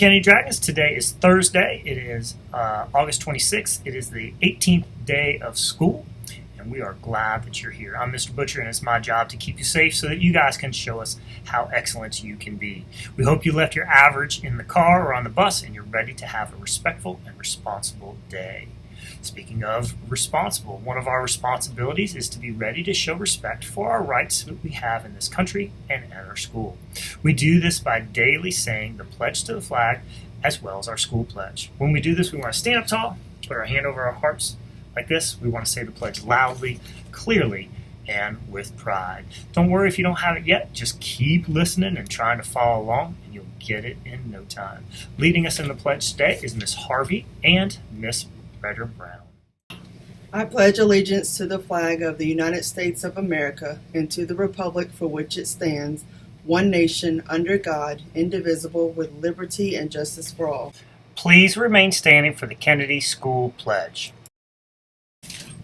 Kennedy Dragons. Today is Thursday. It is August 26th. It is the 18th day of school, and we are glad that you're here. I'm Mr. Butcher, and it's my job to keep you safe so that you guys can show us how excellent you can be. We hope you left your average in the car or on the bus, and you're ready to have a respectful and responsible day. Speaking of responsible, one of our responsibilities is to be ready to show respect for our rights that we have in this country and at our school. We do this by daily saying the pledge to the flag as well as our school pledge. When we do this, we want to stand up tall, put our hand over our hearts like this. We want to say the pledge loudly, clearly, and with pride. Don't worry if you don't have it yet. Just keep listening and trying to follow along, and you'll get it in no time. Leading us in the pledge today is Miss Harvey and Miss Redder Brown. I pledge allegiance to the flag of the United States of America and to the republic for which it stands, one nation, under God, indivisible, with liberty and justice for all. Please remain standing for the Kennedy School Pledge.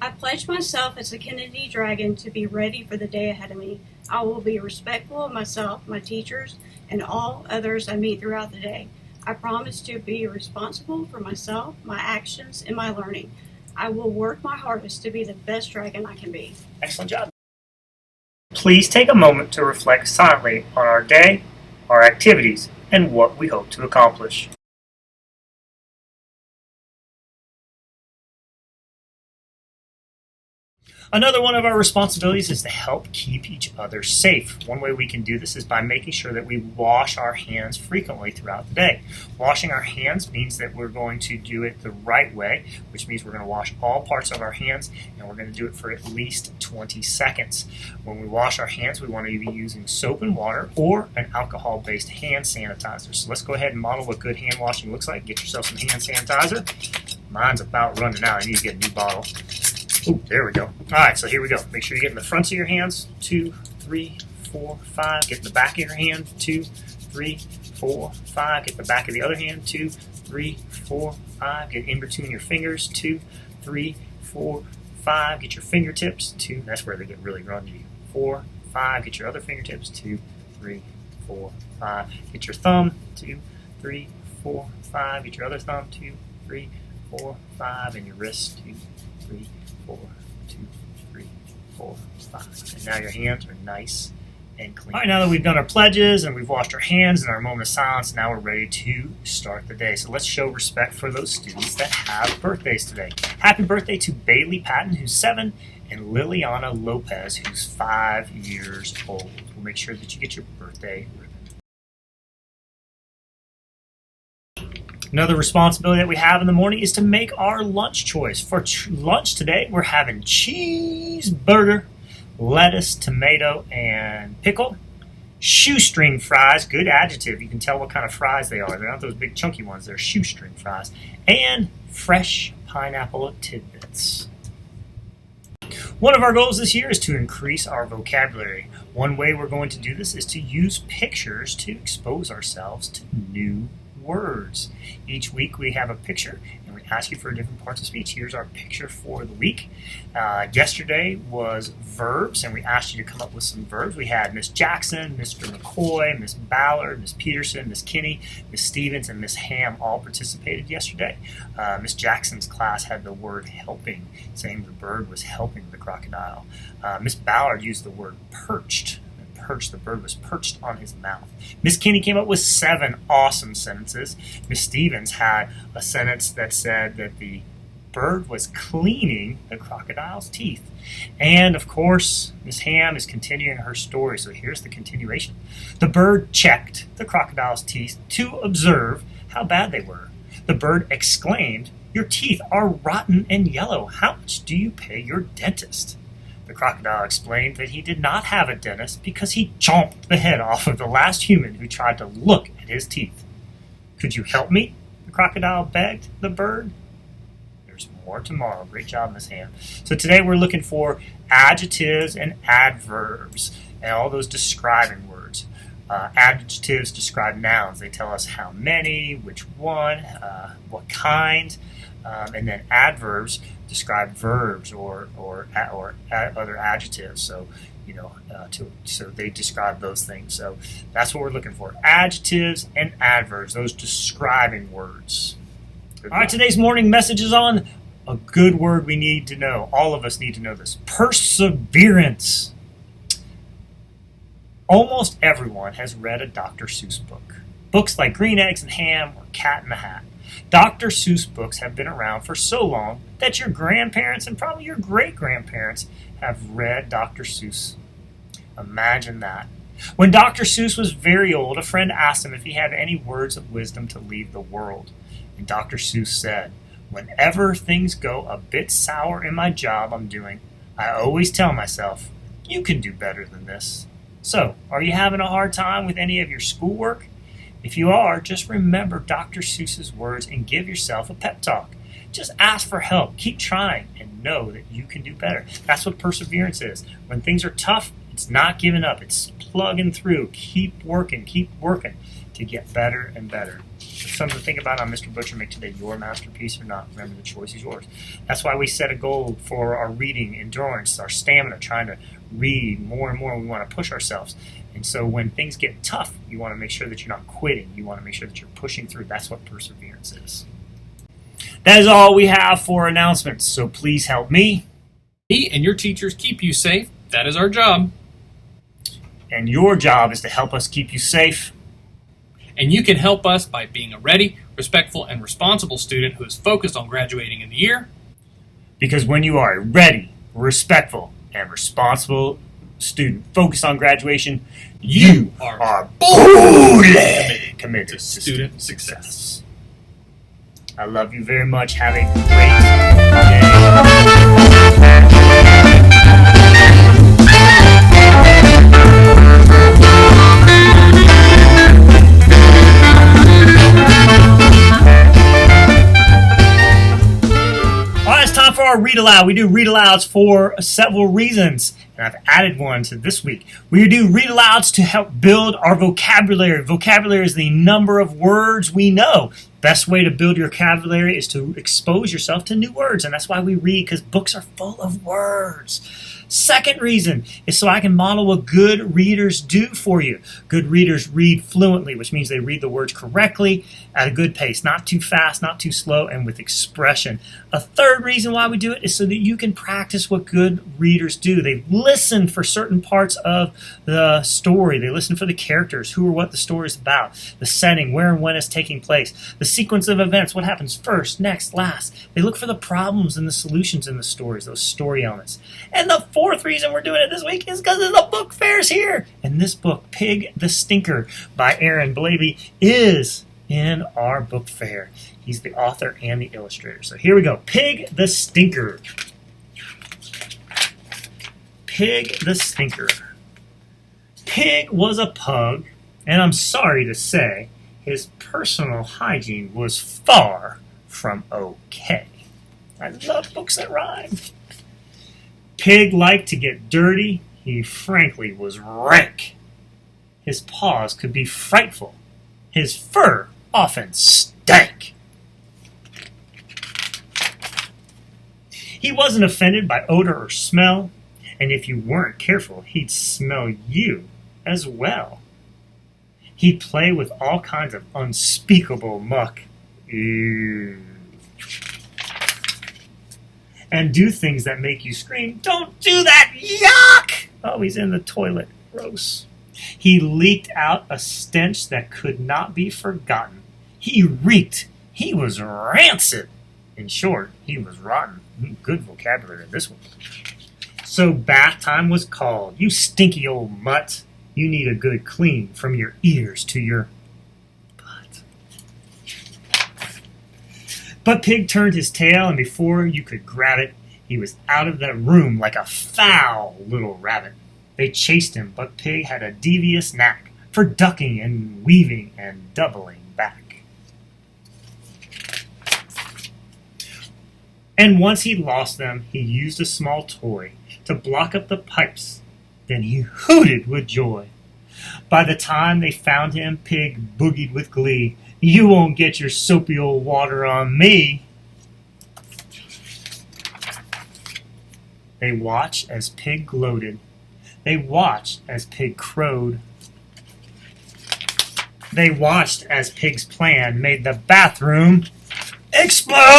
I pledge myself as a Kennedy Dragon to be ready for the day ahead of me. I will be respectful of myself, my teachers, and all others I meet throughout the day. I promise to be responsible for myself, my actions, and my learning. I will work my hardest to be the best dragon I can be. Excellent job. Please take a moment to reflect silently on our day, our activities, and what we hope to accomplish. Another one of our responsibilities is to help keep each other safe. One way we can do this is by making sure that we wash our hands frequently throughout the day. Washing our hands means that we're going to do it the right way, which means we're going to wash all parts of our hands, and we're going to do it for at least 20 seconds. When we wash our hands, we want to be using soap and water or an alcohol-based hand sanitizer. So let's go ahead and model what good hand washing looks like. Get yourself some hand sanitizer. Mine's about running out. I need to get a new bottle. Ooh, there we go. All right, so here we go. Make sure you get in the fronts of your hands. 2, 3, 4, 5. Get in the back of your hand. 2, 3, 4, 5. Get in the back of the other hand. 2, 3, 4, 5. Get in between your fingers. 2, 3, 4, 5. Get your fingertips. 2. That's where they get really grungy. 4, 5. Get your other fingertips. 2, 3, 4, 5. Get your thumb. 2, 3, 4, 5. Get your other thumb. 2, 3, 4, 5. And your wrist. 2, 3, 4, 2, 3, 4, 5. And now your hands are nice and clean. All right, now that we've done our pledges and we've washed our hands and our moment of silence, now we're ready to start the day. So let's show respect for those students that have birthdays today. Happy birthday to Bailey Patton, who's 7, and Liliana Lopez, who's 5 years old. We'll make sure that you get your birthday ribbon. Another responsibility that we have in the morning is to make our lunch choice. For lunch today, we're having cheeseburger, lettuce, tomato, and pickle. Shoestring fries, good adjective. You can tell what kind of fries they are. They're not those big chunky ones. They're shoestring fries. And fresh pineapple tidbits. One of our goals this year is to increase our vocabulary. One way we're going to do this is to use pictures to expose ourselves to new words. Each week we have a picture and we ask you for different parts of speech. Here's our picture for the week. Yesterday was verbs, and we asked you to come up with some verbs. We had Miss Jackson, Mr. McCoy, Miss Ballard, Miss Peterson, Miss Kinney, Miss Stevens, and Miss Ham all participated yesterday. Miss Jackson's class had the word helping, saying the bird was helping the crocodile. Miss Ballard used the word perched. The bird was perched on his mouth. Miss Kinney came up with 7 awesome sentences. Miss Stevens had a sentence that said that the bird was cleaning the crocodile's teeth. And of course, Miss Ham is continuing her story, so here's the continuation. The bird checked the crocodile's teeth to observe how bad they were. The bird exclaimed, "Your teeth are rotten and yellow. How much do you pay your dentist?" The crocodile explained that he did not have a dentist because he chomped the head off of the last human who tried to look at his teeth. "Could you help me?" the crocodile begged the bird. There's more tomorrow. Great job, Miss Ham. So today we're looking for adjectives and adverbs and all those describing words. Adjectives describe nouns. They tell us how many, which one, what kind, and then adverbs describe verbs or other adjectives. So So they describe those things. So that's what we're looking for. Adjectives and adverbs, those describing words. All right, today's morning message is on a good word we need to know. All of us need to know this. Perseverance. Almost everyone has read a Dr. Seuss book. Books like Green Eggs and Ham or Cat in the Hat. Dr. Seuss books have been around for so long that your grandparents and probably your great-grandparents have read Dr. Seuss. Imagine that. When Dr. Seuss was very old, a friend asked him if he had any words of wisdom to leave the world. And Dr. Seuss said, "Whenever things go a bit sour in my job I'm doing, I always tell myself, you can do better than this." So, are you having a hard time with any of your schoolwork? If you are, just remember Dr. Seuss's words and give yourself a pep talk. Just ask for help, keep trying, and know that you can do better. That's what perseverance is. When things are tough, it's not giving up. It's plugging through. Keep working to get better and better. So something to think about on Mr. Butcher. Make today your masterpiece or not. Remember, the choice is yours. That's why we set a goal for our reading, endurance, our stamina, trying to read more and more. We want to push ourselves. And so when things get tough, you want to make sure that you're not quitting. You want to make sure that you're pushing through. That's what perseverance is. That is all we have for announcements. So please help me. Me and your teachers keep you safe. That is our job. And your job is to help us keep you safe. And you can help us by being a ready, respectful, and responsible student who is focused on graduating in the year. Because when you are a ready, respectful, and responsible student focused on graduation, you are boldly committed to student success. I love you very much. Have a for our read aloud. We do read alouds for several reasons, and I've added one to this week. We do read alouds to help build our vocabulary. Vocabulary is the number of words we know. Best way to build your vocabulary is to expose yourself to new words, and that's why we read, because books are full of words. Second reason is so I can model what good readers do for you. Good readers read fluently, which means they read the words correctly at a good pace, not too fast, not too slow, and with expression. A third reason why we do it is so that you can practice what good readers do. They listen for certain parts of the story. They listen for the characters, who or what the story is about, the setting, where and when it's taking place, the sequence of events, what happens first, next, last. They look for the problems and the solutions in the stories, those story elements. And the fourth reason we're doing it this week is because the book fair's here. And this book, Pig the Stinker by Aaron Blavey, is in our book fair. He's the author and the illustrator. So here we go. Pig the Stinker. Pig the Stinker. Pig was a pug, and I'm sorry to say, his personal hygiene was far from okay. I love books that rhyme. Pig liked to get dirty. He frankly was rank. His paws could be frightful. His fur often stank. He wasn't offended by odor or smell, and if you weren't careful, he'd smell you as well. He'd play with all kinds of unspeakable muck. Ew. And do things that make you scream, "Don't do that! Yuck!" Oh, he's in the toilet. Gross. He leaked out a stench that could not be forgotten. He reeked. He was rancid. In short, he was rotten. Good vocabulary in this one. So bath time was called. You stinky old mutt. You need a good clean from your ears to your butt. But Pig turned his tail, and before you could grab it, he was out of that room like a foul little rabbit. They chased him, but Pig had a devious knack for ducking and weaving and doubling back. And once he'd lost them, he used a small toy to block up the pipes. Then he hooted with joy. By the time they found him, Pig boogied with glee. "You won't get your soapy old water on me." They watched as Pig gloated. They watched as Pig crowed. They watched as Pig's plan made the bathroom explode!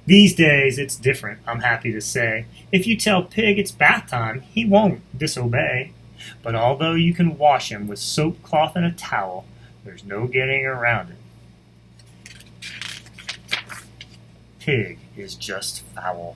These days, it's different, I'm happy to say. If you tell Pig it's bath time, he won't disobey. But although you can wash him with soap, cloth, and a towel, there's no getting around it. Pig is just foul.